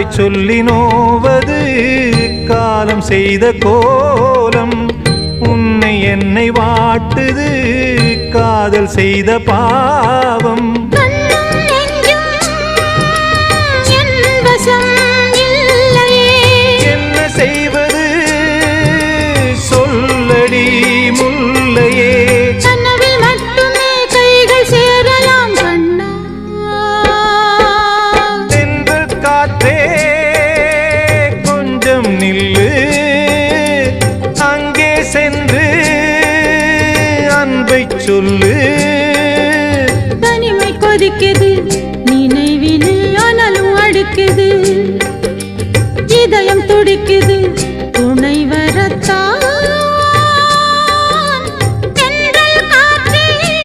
காதலை சொல்லி நோவது காலம் செய்த கோலம். உன்னை என்னை வாட்டுது காதல் செய்த பாவம். என்ன செய்வது சொல்லடி முல்லையே. கனவில் மட்டுமே கைகள் சேரலாம் கண்ணா. தென்றல் காற்றே கொஞ்சம் நில்லு, அங்கே சென்று அன்பை சொல்லு. தனிமை கொதிக்குது நினைவினில் ஆனாலும் அடுக்குது. இதயம் துடிக்குது துணை வரத்தா.